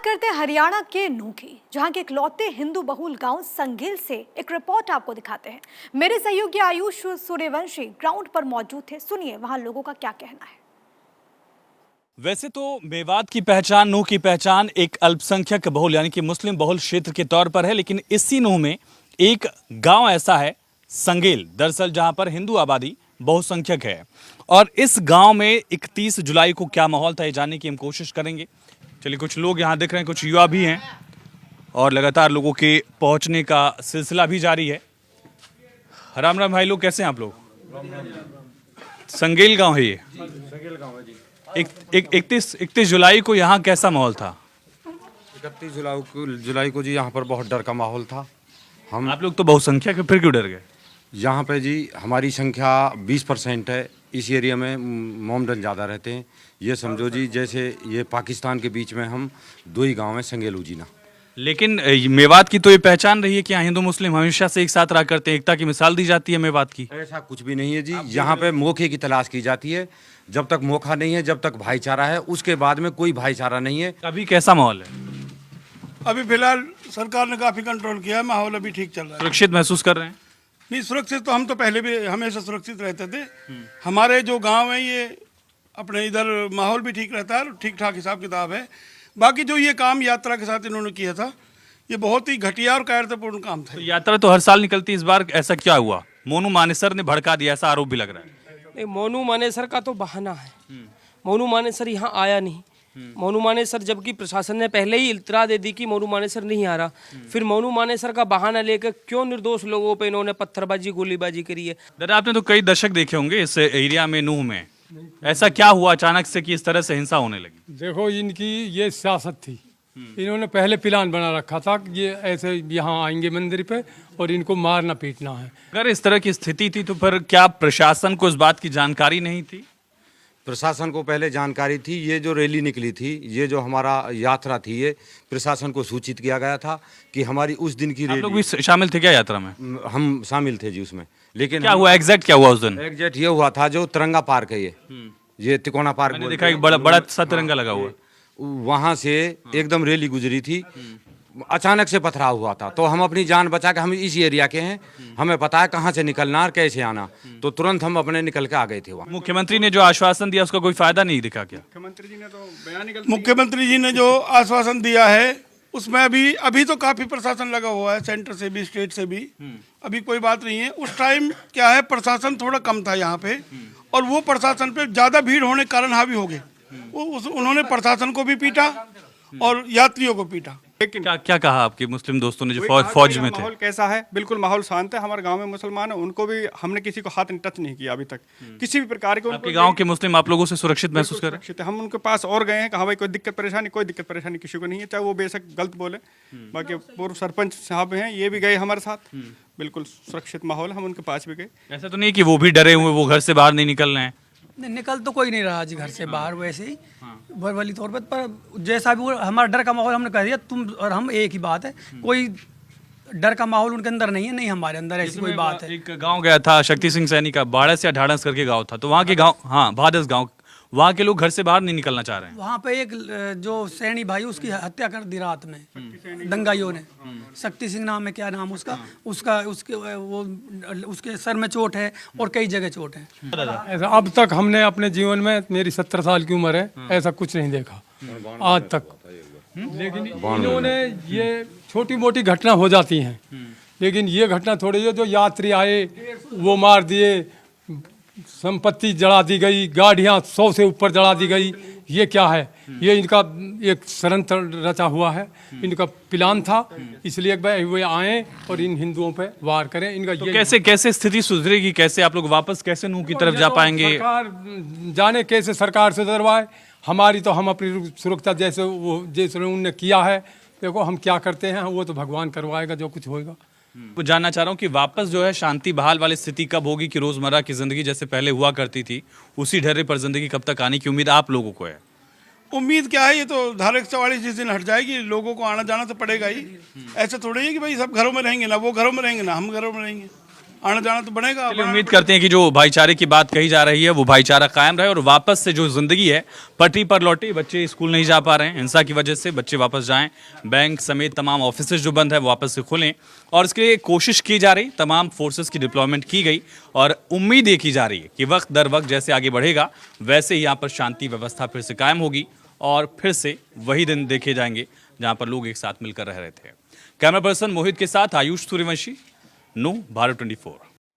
करते हैं हरियाणा के नूह की, जहां के इकलौते हिंदू बहुल गांव संगिल से एक रिपोर्ट आपको दिखाते हैं। मेरे सहयोगी आयुष सूर्यवंशी ग्राउंड पर मौजूद थे। सुनिए वहां लोगों का क्या कहना है। वैसे तो मेवात की पहचान, नूह की पहचान एक अल्पसंख्यक बहुल यानी कि मुस्लिम बहुल क्षेत्र के तौर पर है, लेकिन इसी नूह में एक गांव ऐसा है संगेल, दरअसल जहां पर हिंदू आबादी बहुसंख्यक है। और इस गांव में 31 जुलाई को क्या माहौल था ये जानने की हम कोशिश करेंगे। चलिए, कुछ लोग यहाँ दिख रहे हैं, कुछ युवा भी हैं और लगातार लोगों के पहुंचने का सिलसिला भी जारी है। राम राम भाई लोग, कैसे हैं आप लोग? संगेल गांव है ये। संगेल गाँव है जी। 31 जुलाई को यहाँ कैसा माहौल था? 31 जुलाई को जी यहाँ पर बहुत डर का माहौल था। आप लोग तो बहुसंख्यक है, फिर क्यों डर गए? यहाँ पे जी हमारी संख्या 20% है। इस एरिया में मोमडन ज़्यादा रहते हैं। ये समझो जी जैसे ये पाकिस्तान के बीच में हम दो ही गांव हैं, संगेल उजीना। लेकिन मेवात की तो ये पहचान रही है कि यहाँ हिंदू मुस्लिम हमेशा से एक साथ रहा करते हैं, एकता की मिसाल दी जाती है मेवात की। ऐसा कुछ भी नहीं है जी। यहाँ पे मौके की तलाश की जाती है। जब तक मौका नहीं है, जब तक भाईचारा है, उसके बाद में कोई भाईचारा नहीं है। अभी कैसा माहौल है? अभी फिलहाल सरकार ने काफ़ी कंट्रोल किया है, माहौल अभी ठीक चल रहा है। सुरक्षित महसूस कर रहे हैं? नहीं, सुरक्षित तो हम तो पहले भी हमेशा सुरक्षित रहते थे। हमारे जो गांव है ये अपने इधर माहौल भी ठीक रहता है, ठीक ठाक हिसाब किताब है। बाकी जो ये काम यात्रा के साथ इन्होंने किया था, ये बहुत ही घटिया और कायरतापूर्ण काम था। तो यात्रा तो हर साल निकलती, इस बार ऐसा क्या हुआ? मोनू मानेसर ने भड़का दिया, ऐसा आरोप भी लग रहा है। नहीं, मोनू मानेसर का तो बहाना है। मोनू मानेसर यहाँ आया नहीं। मोनू मानेसर, जबकि प्रशासन ने पहले ही इल्तरा दे दी कि मोनू मानेसर नहीं आ रहा, फिर मोनू मानेसर का बहाना लेकर क्यों निर्दोष लोगों पे इन्होंने पत्थरबाजी गोलीबाजी करी है। दादा, आपने तो कई दशक देखे होंगे इस एरिया में, नूह में। ऐसा क्या हुआ अचानक से कि इस तरह से हिंसा होने लगी? देखो, इनकी ये सियासत थी। इन्होंने पहले प्लान बना रखा था कि ये ऐसे यहाँ आएंगे मंदिर पे और इनको मारना पीटना है। अगर इस तरह की स्थिति थी तो फिर क्या प्रशासन को इस बात की जानकारी नहीं थी? प्रशासन को पहले जानकारी थी। ये जो रैली निकली थी, ये जो हमारा यात्रा थी, ये प्रशासन को सूचित किया गया था कि हमारी उस दिन की आप लोग रैली। भी शामिल थे क्या यात्रा में? हम शामिल थे जी उसमें। लेकिन क्या हुआ, एग्जैक्ट क्या हुआ उस दिन? एग्जैक्ट ये हुआ था जो तिरंगा पार्क है, ये तिकोना पार्क मैंने बोलते देखा हैं। एक बड़ा बड़ा सा तिरंगा लगा हुआ है। वहाँ से एकदम रैली गुजरी थी, अचानक से पथराव हुआ था। तो हम अपनी जान बचा के, हम इस एरिया के हैं, हमें पता है कहाँ से निकलना और कैसे आना, तो तुरंत हम अपने निकल के आ गए थे वहाँ। मुख्यमंत्री ने जो आश्वासन दिया उसका कोई फायदा नहीं दिखा क्या? मुख्यमंत्री जी ने जो आश्वासन दिया है उसमें अभी तो काफ़ी प्रशासन लगा हुआ है, सेंटर से भी स्टेट से भी। अभी कोई बात नहीं है। उस टाइम क्या है, प्रशासन थोड़ा कम था यहाँ पे, और वो प्रशासन पे ज़्यादा भीड़ होने के कारण हावी हो गए। उन्होंने प्रशासन को भी पीटा और यात्रियों को पीटा। क्या कहा आपके मुस्लिम दोस्तों ने जो फौज में थे? माहौल कैसा है? बिल्कुल माहौल शांत है। हमारे गांव में मुसलमान है, उनको भी हमने किसी को हाथ टच नहीं किया अभी तक, किसी भी प्रकार के। आपके गांव के मुस्लिम आप लोगों से सुरक्षित महसूस कर रहे हैं? हम उनके पास और गए हैं, कहा भाई कोई दिक्कत परेशानी किसी को नहीं है, चाहे वो बेशक गलत बोले। बाकी पूर्व सरपंच साहब हैं, ये भी गए हमारे साथ। बिल्कुल सुरक्षित माहौल, हम उनके पास भी गए। ऐसा तो नहीं कि वो भी डरे हुए, वो घर से बाहर नहीं निकल रहे हैं? निकल तो कोई नहीं रहा जी घर से बाहर, वैसे ही वर्बली तौर पर जैसा भी वो हमारा डर का माहौल हमने कह दिया, तुम और हम एक ही बात है। कोई डर का माहौल उनके अंदर नहीं है, नहीं हमारे अंदर ऐसी कोई बात है। एक गांव गया था शक्ति सिंह सैनी का, बाड़स या ढाड़स करके गांव था, तो वहाँ के गांव, हाँ भादस गांव, वहाँ के लोग घर से बाहर नहीं निकलना चाह रहे हैं। वहाँ पे एक जो सैनी भाई, उसकी हत्या कर दी रात में दंगाइयों ने। शक्ति सिंह नाम है, क्या नाम उसका, उसके सर में चोट है और कई जगह चोट है। ऐसा अब तक हमने अपने जीवन में, मेरी 70 साल की उम्र है, ऐसा कुछ नहीं देखा आज तक। लेकिन इन्होंने ये छोटी मोटी घटना हो जाती हैं, लेकिन ये घटना थोड़ी है। जो यात्री आए वो मार दिए, संपत्ति जला दी गई, गाड़ियाँ 100 से ऊपर जला दी गई। ये क्या है? ये इनका एक षड्यंत्र रचा हुआ है, इनका प्लान था। इसलिए एक बार वो आए और इन हिंदुओं पे वार करें। इनका तो कैसे स्थिति सुधरेगी? कैसे आप लोग वापस कैसे नूह की तरफ जा पाएंगे? सरकार जाने कैसे सरकार से डरवाए। हमारी तो हम अपनी सुरक्षा जैसे उन्होंने किया है, देखो हम क्या करते हैं, वो तो भगवान करवाएगा जो कुछ होगा। वो जानना चाह रहा हूँ कि वापस जो है शांति बहाल वाली स्थिति कब होगी, कि रोजमर्रा की जिंदगी जैसे पहले हुआ करती थी उसी ढर्रे पर जिंदगी कब तक आने की उम्मीद आप लोगों को है? उम्मीद क्या है, ये तो धारा 144 जिस दिन हट जाएगी, लोगों को आना जाना तो पड़ेगा ही। ऐसे थोड़े ही कि भाई सब घरों में रहेंगे, ना वो घरों में रहेंगे ना हम घरों में रहेंगे। आना जाना तो बनेगा। चलिए उम्मीद करते हैं कि जो भाईचारे की बात कही जा रही है वो भाईचारा कायम रहे और वापस से जो जिंदगी है पटरी पर लौटे। बच्चे स्कूल नहीं जा पा रहे हैं, हिंसा की वजह से बच्चे वापस जाएं, बैंक समेत तमाम ऑफिसेज जो बंद है वो वापस से खुलें और इसके लिए कोशिश की जा रही, तमाम फोर्सेस की डिप्लॉयमेंट की गई और उम्मीद ये की जा रही है कि वक्त दर वक्त जैसे आगे बढ़ेगा वैसे ही यहाँ पर शांति व्यवस्था फिर से कायम होगी और फिर से वही दिन देखे जाएंगे जहाँ पर लोग एक साथ मिलकर रह रहे थे। कैमरा पर्सन मोहित के साथ आयुष सूर्यवंशी, नो भारत 24।